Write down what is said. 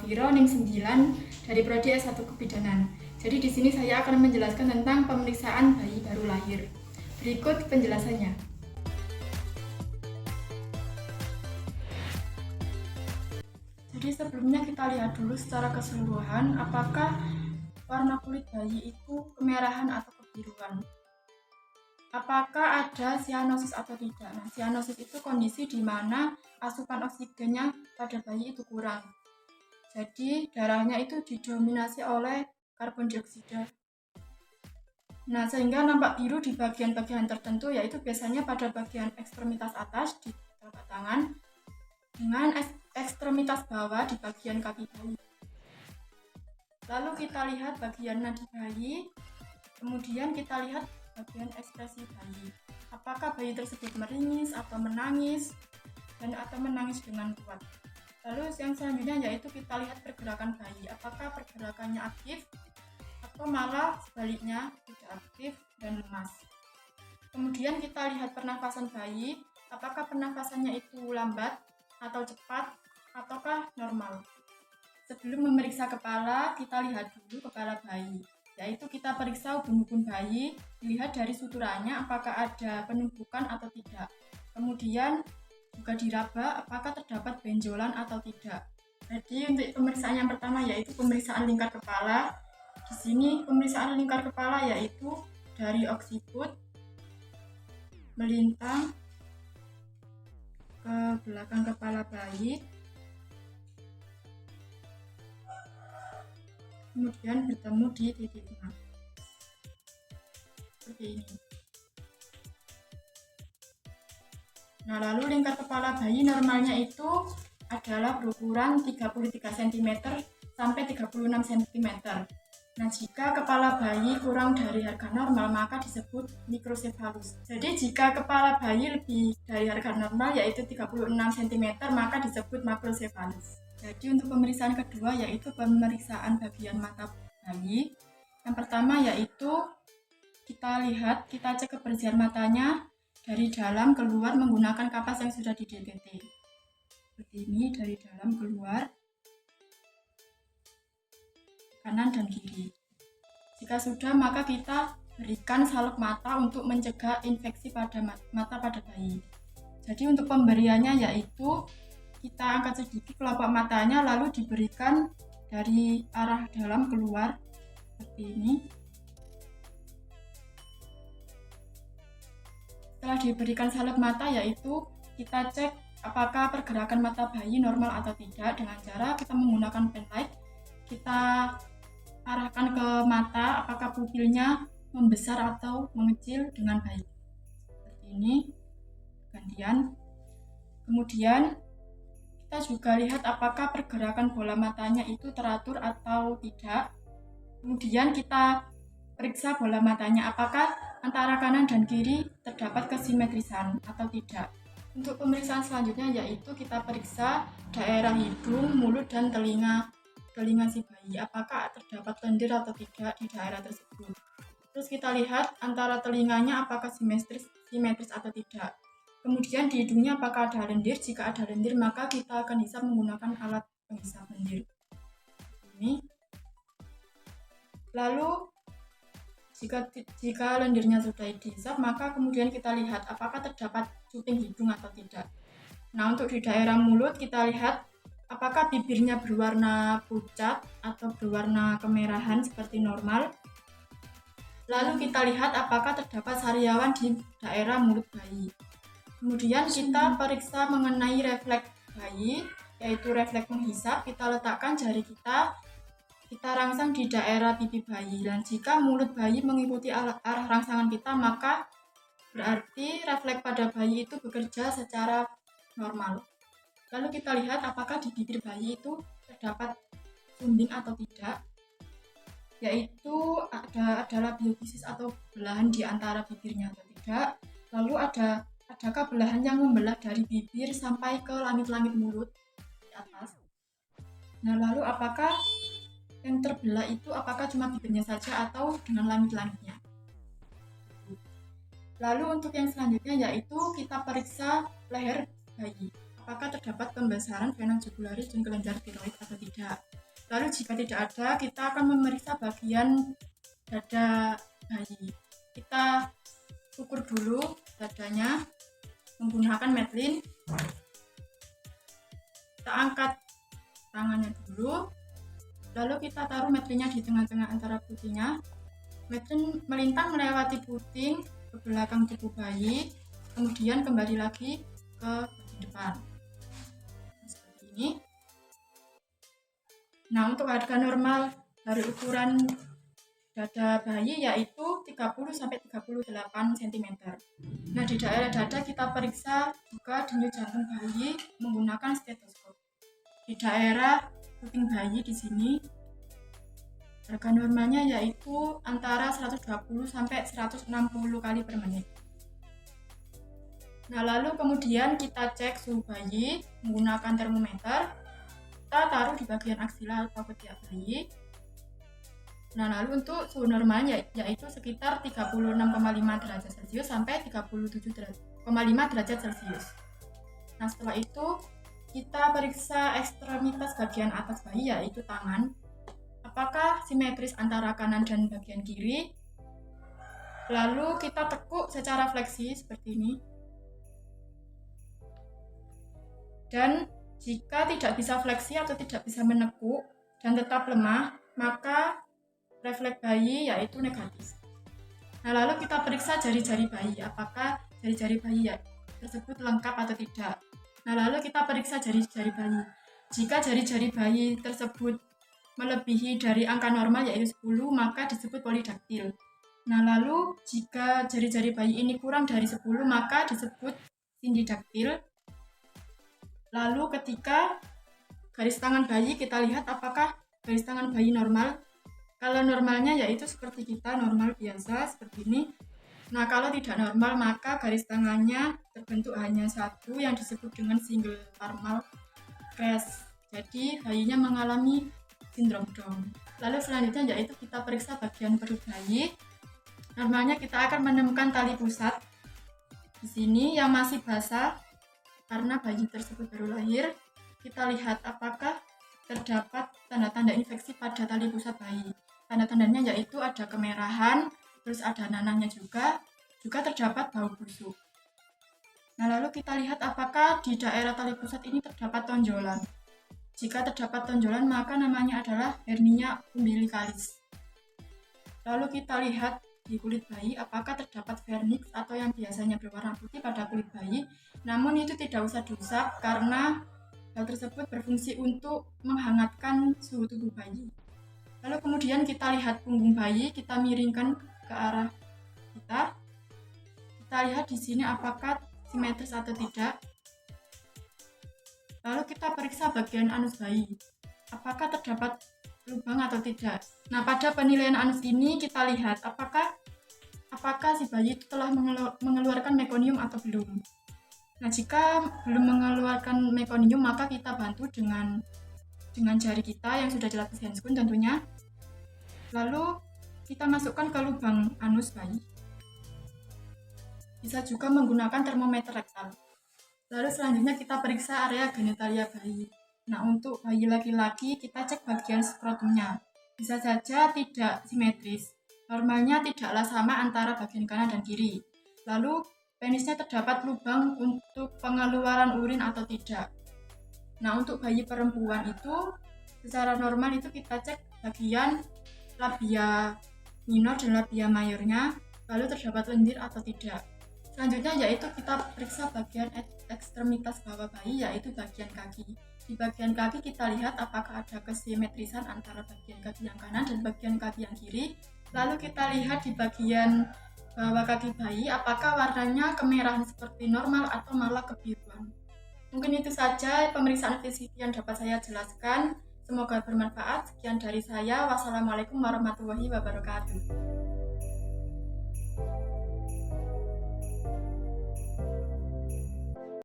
Viro NIM 9 dari Prodi S1 Kebidanan. Jadi di sini saya akan menjelaskan tentang pemeriksaan bayi baru lahir. Berikut penjelasannya. Jadi sebelumnya kita lihat dulu secara keseluruhan apakah warna kulit bayi itu kemerahan atau kebiruan. Apakah ada sianosis atau tidak? Nah, sianosis itu kondisi di mana asupan oksigennya pada bayi itu kurang. Jadi darahnya itu didominasi oleh karbon dioksida. Nah, sehingga nampak biru di bagian-bagian tertentu, yaitu biasanya pada bagian ekstremitas atas di telapak tangan dengan ekstremitas bawah di bagian kaki bayi. Lalu kita lihat bagian nadi bayi, kemudian kita lihat bagian ekspresi bayi. Apakah bayi tersebut meringis atau menangis atau menangis dengan kuat. Lalu yang selanjutnya yaitu kita lihat pergerakan bayi. Apakah pergerakannya aktif atau malah sebaliknya tidak aktif dan lemas. Kemudian kita lihat pernafasan bayi. Apakah pernafasannya itu lambat atau cepat ataukah normal. Sebelum memeriksa kepala, kita lihat dulu kepala bayi. Yaitu kita periksa ubun-ubun bayi, dilihat dari suturannya apakah ada penumpukan atau tidak. Kemudian juga diraba apakah terdapat benjolan atau tidak. Jadi untuk pemeriksaan yang pertama yaitu pemeriksaan lingkar kepala. Di sini pemeriksaan lingkar kepala yaitu dari oksiput melintang ke belakang kepala bayi, kemudian bertemu di titik tengah seperti ini. Nah, lalu lingkar kepala bayi normalnya itu adalah berukuran 33 cm sampai 36 cm. Nah, jika kepala bayi kurang dari harga normal maka disebut mikrosefalus. Jadi jika kepala bayi lebih dari harga normal yaitu 36 cm maka disebut makrosefalus. Jadi untuk pemeriksaan kedua yaitu pemeriksaan bagian mata bayi. Yang pertama yaitu kita cek kebersihan matanya dari dalam keluar menggunakan kapas yang sudah di-DTT. Seperti ini, dari dalam keluar, kanan dan kiri. Jika sudah, maka kita berikan salep mata untuk mencegah infeksi pada mata pada bayi. Jadi untuk pemberiannya yaitu kita angkat sedikit kelopak matanya lalu diberikan dari arah dalam keluar seperti ini. Setelah diberikan salep mata yaitu kita cek apakah pergerakan mata bayi normal atau tidak dengan cara kita menggunakan pen light. Kita arahkan ke mata apakah pupilnya membesar atau mengecil dengan baik. Seperti ini, gantian. Kemudian kita juga lihat apakah pergerakan bola matanya itu teratur atau tidak. Kemudian kita periksa bola matanya apakah antara kanan dan kiri terdapat kesimetrisan atau tidak. Untuk pemeriksaan selanjutnya yaitu kita periksa daerah hidung, mulut, dan telinga si bayi. Apakah terdapat lendir atau tidak di daerah tersebut. Terus kita lihat antara telinganya apakah simetris atau tidak. Kemudian di hidungnya apakah ada lendir. Jika ada lendir maka kita akan bisa menggunakan alat penghisap lendir. Ini. Lalu jika lendirnya sudah dihisap maka kemudian kita lihat apakah terdapat cuping hidung atau tidak. Nah, untuk di daerah mulut kita lihat apakah bibirnya berwarna pucat atau berwarna kemerahan seperti normal. Lalu kita lihat apakah terdapat sariawan di daerah mulut bayi. Kemudian kita periksa mengenai refleks bayi, yaitu refleks menghisap. Kita letakkan jari kita rangsang di daerah pipi bayi. Dan jika mulut bayi mengikuti arah rangsangan kita, maka berarti refleks pada bayi itu bekerja secara normal. Lalu kita lihat apakah di bibir bayi itu terdapat sumbing atau tidak, yaitu adalah biofisis atau belahan di antara bibirnya atau tidak. Lalu adakah belahan yang membelah dari bibir sampai ke langit-langit mulut di atas. Nah, lalu apakah yang terbelah itu apakah cuma bibirnya saja atau dengan langit-langitnya. Lalu untuk yang selanjutnya yaitu kita periksa leher bayi. apakah terdapat pembesaran vena jugularis dan kelenjar tiroid atau tidak. Lalu jika tidak ada, kita akan memeriksa bagian dada bayi. Kita ukur dulu dadanya menggunakan Medline. Kita angkat tangannya dulu, lalu kita taruh Medline-nya di tengah-tengah antara putinya. Medline melintang melewati puting ke belakang tubuh bayi, kemudian kembali lagi ke depan. Seperti ini. Nah, untuk harga normal dari ukuran dada bayi yaitu 30-38 cm. Nah, di daerah dada kita periksa juga denyut jantung bayi menggunakan stetoskop. Di daerah puting bayi di sini harga normalnya yaitu antara 120-160 kali per menit. Nah, lalu kemudian kita cek suhu bayi menggunakan termometer. Kita taruh di bagian aksila atau ketiak bayi. Nah, lalu untuk suhu normalnya yaitu sekitar 36,5 derajat Celcius sampai 37,5 derajat Celcius. Nah, setelah itu kita periksa ekstremitas bagian atas bayi yaitu tangan. Apakah simetris antara kanan dan bagian kiri? Lalu kita tekuk secara fleksi seperti ini. Dan jika tidak bisa fleksi atau tidak bisa menekuk dan tetap lemah, maka refleks bayi yaitu negatif. Nah, lalu kita periksa jari-jari bayi, apakah jari-jari bayi tersebut lengkap atau tidak. Nah, lalu kita periksa jari-jari bayi. Jika jari-jari bayi tersebut melebihi dari angka normal yaitu 10, maka disebut polidaktil. Nah, lalu jika jari-jari bayi ini kurang dari 10, maka disebut sindidaktil. Lalu ketika garis tangan bayi, kita lihat apakah garis tangan bayi normal. Kalau normalnya yaitu seperti kita, normal biasa seperti ini. Nah, kalau tidak normal maka garis tangannya terbentuk hanya satu yang disebut dengan single palmar crash. Jadi bayinya mengalami sindrom Down. Lalu selanjutnya yaitu kita periksa bagian perut bayi. Normalnya kita akan menemukan tali pusat di sini yang masih basah karena bayi tersebut baru lahir. Kita lihat apakah terdapat tanda-tanda infeksi pada tali pusat bayi. Tanda-tandanya yaitu ada kemerahan, terus ada nanahnya juga terdapat bau busuk. Nah, lalu kita lihat apakah di daerah tali pusat ini terdapat tonjolan. Jika terdapat tonjolan maka namanya adalah hernia umbilikalis. Lalu kita lihat di kulit bayi apakah terdapat vernix atau yang biasanya berwarna putih pada kulit bayi. Namun itu tidak usah diusap karena hal tersebut berfungsi untuk menghangatkan suhu tubuh bayi. Lalu kemudian kita lihat punggung bayi, kita miringkan ke arah kita. Kita lihat di sini apakah simetris atau tidak. Lalu kita periksa bagian anus bayi, apakah terdapat lubang atau tidak. Nah, pada penilaian anus ini kita lihat apakah si bayi itu telah mengeluarkan mekonium atau belum. Nah, jika belum mengeluarkan mekonium maka kita bantu dengan jari kita yang sudah dilapisi handscoon tentunya. Lalu kita masukkan ke lubang anus bayi. Bisa juga menggunakan termometer rektal. Lalu selanjutnya kita periksa area genitalia bayi. Nah, untuk bayi laki-laki kita cek bagian skrotumnya. Bisa saja tidak simetris. Normalnya tidaklah sama antara bagian kanan dan kiri. Lalu penisnya terdapat lubang untuk pengeluaran urin atau tidak. Nah, untuk bayi perempuan itu secara normal itu kita cek bagian labia minor dan labia mayornya, lalu terdapat lendir atau tidak. Selanjutnya yaitu kita periksa bagian ekstremitas bawah bayi yaitu bagian kaki. Di bagian kaki kita lihat apakah ada kesimetrisan antara bagian kaki yang kanan dan bagian kaki yang kiri. Lalu kita lihat di bagian bawah kaki bayi apakah warnanya kemerahan seperti normal atau malah kebiruan. Mungkin itu saja pemeriksaan fisik yang dapat saya jelaskan. Semoga bermanfaat. Sekian dari saya. Wassalamualaikum warahmatullahi wabarakatuh.